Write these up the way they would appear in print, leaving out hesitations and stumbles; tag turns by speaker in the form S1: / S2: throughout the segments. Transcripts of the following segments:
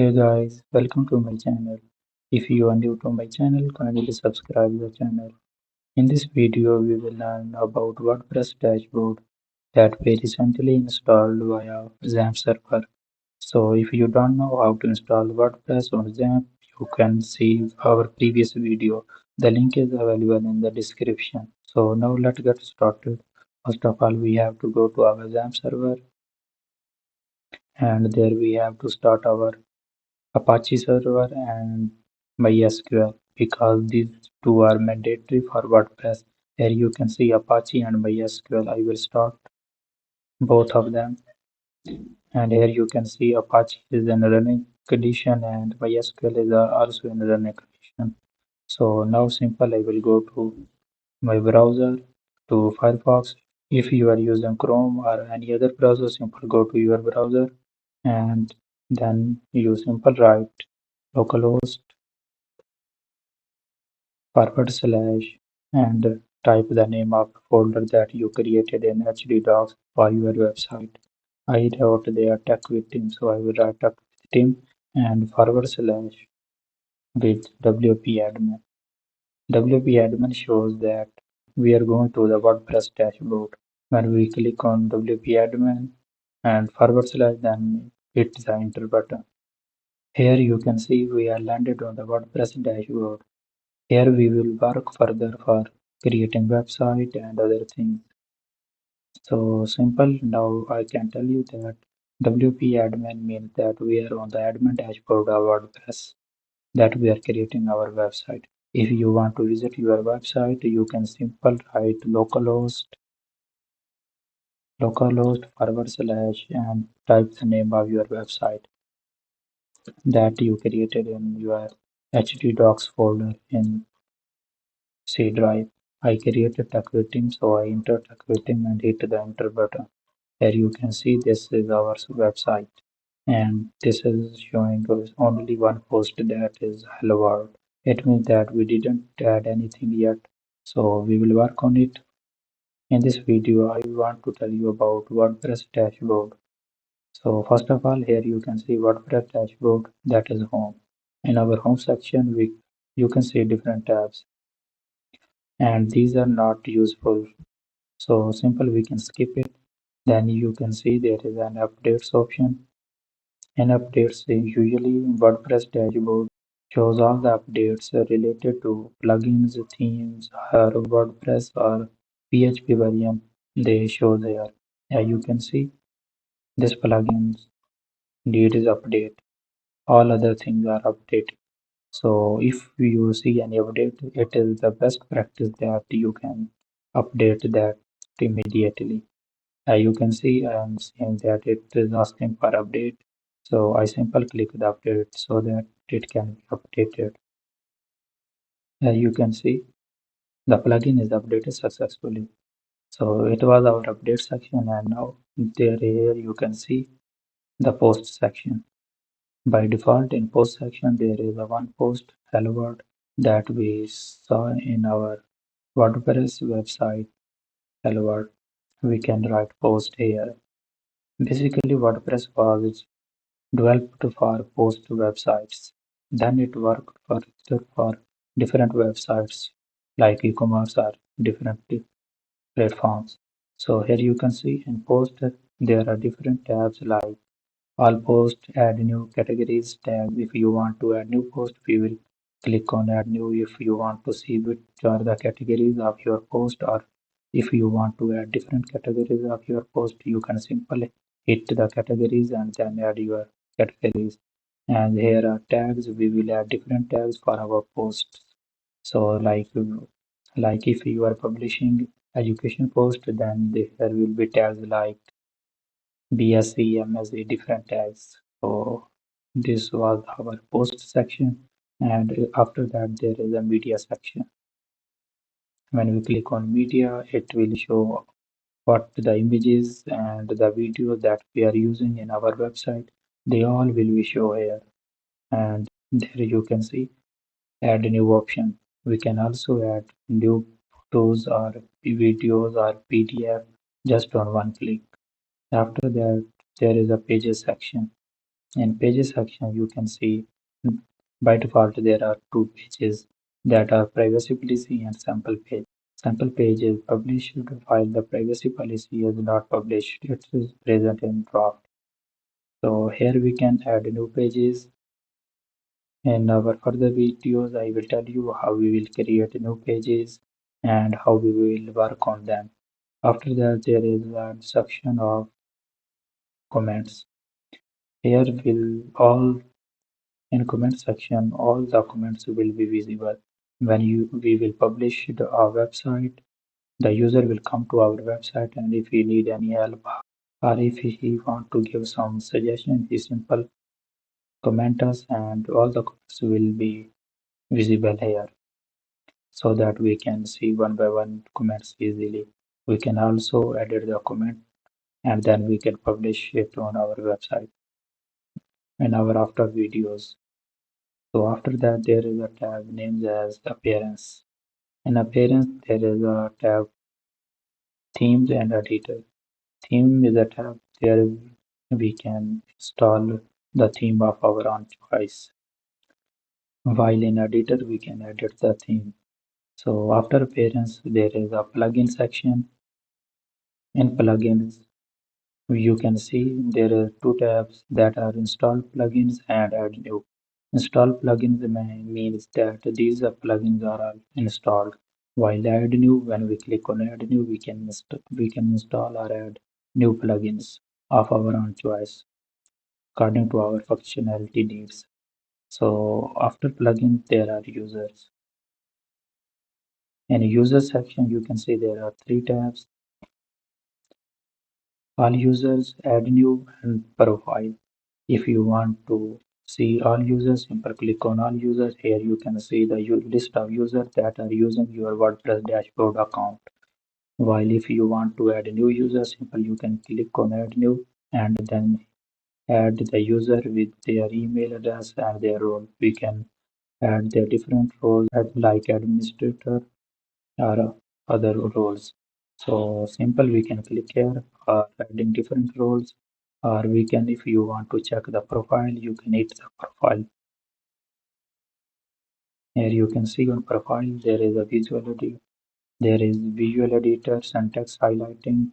S1: Hey guys, welcome to my channel. If you are new to my channel, kindly subscribe the channel. In this video, we will learn about WordPress dashboard that we recently installed via Xampp server. So if you don't know how to install WordPress on Xampp, you can see our previous video. The link is available in the description. So now let's get started. First of all, we have to go to our Xampp server and there we have to start our Apache server and MySQL because these two are mandatory for WordPress. Here you can see Apache and MySQL. I will start both of them, and here you can see Apache is in running condition and MySQL is also in running condition. So now simple, I will go to my browser to Firefox. If you are using Chrome or any other browser, simple go to your browser and then you simple write localhost / and type the name of the folder that you created in hddocs for your website. I wrote there tech with Tim, so I will write tech with Tim and / with wp-admin. Wp-admin shows that we are going to the WordPress dashboard. When we click on wp-admin and / then hit the enter button. Here you can see we are landed on the WordPress dashboard. Here we will work further for creating website and other things. So simple, now I can tell you that WP admin means that we are on the admin dashboard of WordPress, that we are creating our website. If you want to visit your website, you can simple write localhost / and type the name of your website that you created in your htdocs folder in C drive. I created Tackleting, so I entered Tackleting and hit the enter button. Here you can see this is our website, and this is showing us only one post, that is hello world. It means that we didn't add anything yet, so we will work on it. In this video, I want to tell you about WordPress dashboard. So first of all, here you can see WordPress dashboard, that is home. In our home section, you can see different tabs, and these are not useful. So simple, we can skip it. Then you can see there is an updates option. In updates, usually WordPress dashboard shows all the updates related to plugins, themes, or WordPress or PHP version. They show there. You can see this plugins needs update. All other things are updated. So if you see any update, it is the best practice that you can update that immediately. You can see I am saying that it is asking for update. So I simply click the update so that it can be updated. You can see the plugin is updated successfully. So it was our update section, and now here you can see the post section. By default in post section there is a one post hello world that we saw in our WordPress website hello world. We can write post here. Basically WordPress was developed for post websites. Then it worked further for different websites like e-commerce or different platforms. So here you can see in post there are different tabs like all post, add new categories tab. If you want to add new post, we will click on add new. If you want to see which are the categories of your post, or if you want to add different categories of your post, you can simply hit the categories and then add your categories. And here are tags. We will add different tags for our posts. So like if you are publishing education post, then there will be tags like BSc, MSc, different tags. So this was our post section, and after that there is a media section. When we click on media, it will show what the images and the videos that we are using in our website. They all will be shown here, and there you can see add new option. We can also add new photos or videos or PDF just on one click. After that, there is a pages section. In pages section, you can see by default there are two pages that are privacy policy and sample page. Sample page is published while the privacy policy is not published. It is present in draft. So here we can add new pages. In our further videos, I will tell you how we will create new pages and how we will work on them. After that, there is a section of comments. Here will all in comment section, all the comments will be visible. When we will publish our website, the user will come to our website, and if he need any help or if he want to give some suggestion, he simple comment us and all the comments will be visible here so that we can see one by one comments easily. We can also edit the comment and then we can publish it on our website in our after videos. So after that there is a tab named as appearance. In appearance there is a tab themes and editor. Theme is a tab there we can install the theme of our own choice. While in editor we can edit the theme. So after appearance there is a plugin section. In plugins you can see there are two tabs that are install plugins and add new. Install plugins means that these plugins are all installed, while add new, when we click on add new, we can install or add new plugins of our own choice according to our functionality needs. So after plugins, there are users. In user section, you can see there are three tabs: all users, add new, and profile. If you want to see all users, simply click on all users. Here you can see the list of users that are using your WordPress dashboard account. While if you want to add new users, simply you can click on add new and then add the user with their email address and their role. We can add their different roles like administrator or other roles. So simple, we can click here or adding different roles, or we can, if you want to check the profile, you can hit the profile. Here you can see on profile there is a visual editor, there is visual editor, syntax highlighting,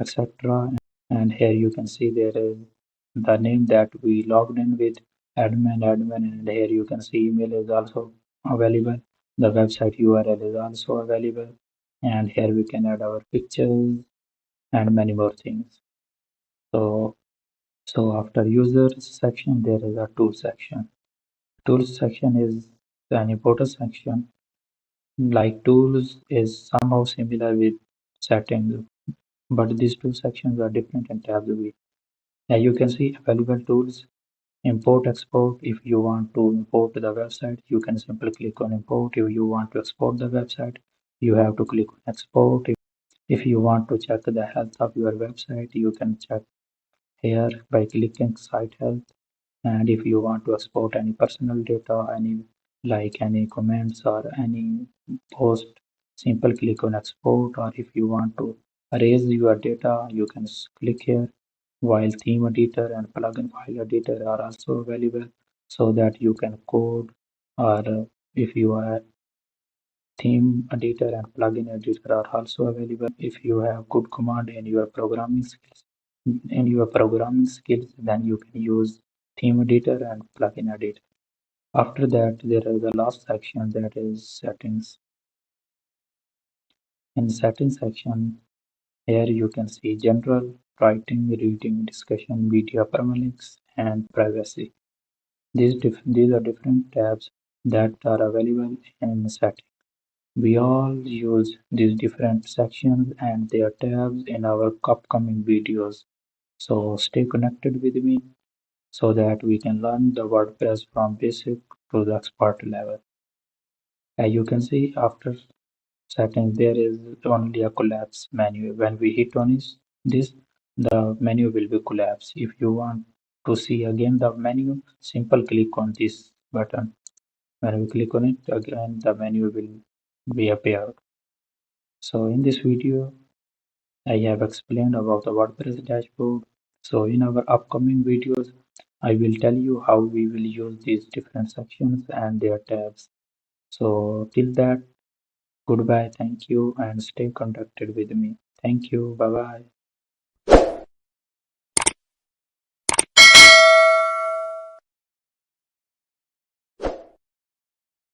S1: etc. And here you can see there is the name that we logged in with, admin, and here you can see email is also available. The website URL is also available, and here we can add our pictures and many more things. So after users section, there is a tools section. Tools section is an important section. Like tools is somehow similar with settings, but these two sections are different in tabs. You can see available tools, import, export. If you want to import the website, you can simply click on import. If you want to export the website, you have to click on export. If you want to check the health of your website, you can check here by clicking site health. And if you want to export any personal data, any comments or any post, simple click on export. Or if you want to erase your data, you can click here. While theme editor and plugin file editor are also available so that you can code, or if you are theme editor and plugin editor are also available. If you have good command in your programming skills, then you can use theme editor and plugin editor. After that, there is the last section, that is settings. In settings section, here you can see general, writing, reading, discussion, media, permalinks, and privacy. These are different tabs that are available in settings. We all use these different sections and their tabs in our upcoming videos. So stay connected with me so that we can learn the WordPress from basic to the expert level. As you can see, after settings, there is only a collapse menu. When we hit on this, the menu will be collapsed. If you want to see again the menu, simple click on this button. When we click on it again, the menu will be appeared. So in this video, I have explained about the WordPress dashboard. So in our upcoming videos, I will tell you how we will use these different sections and their tabs. So till that, goodbye, thank you, and stay connected with me. Thank you, bye bye.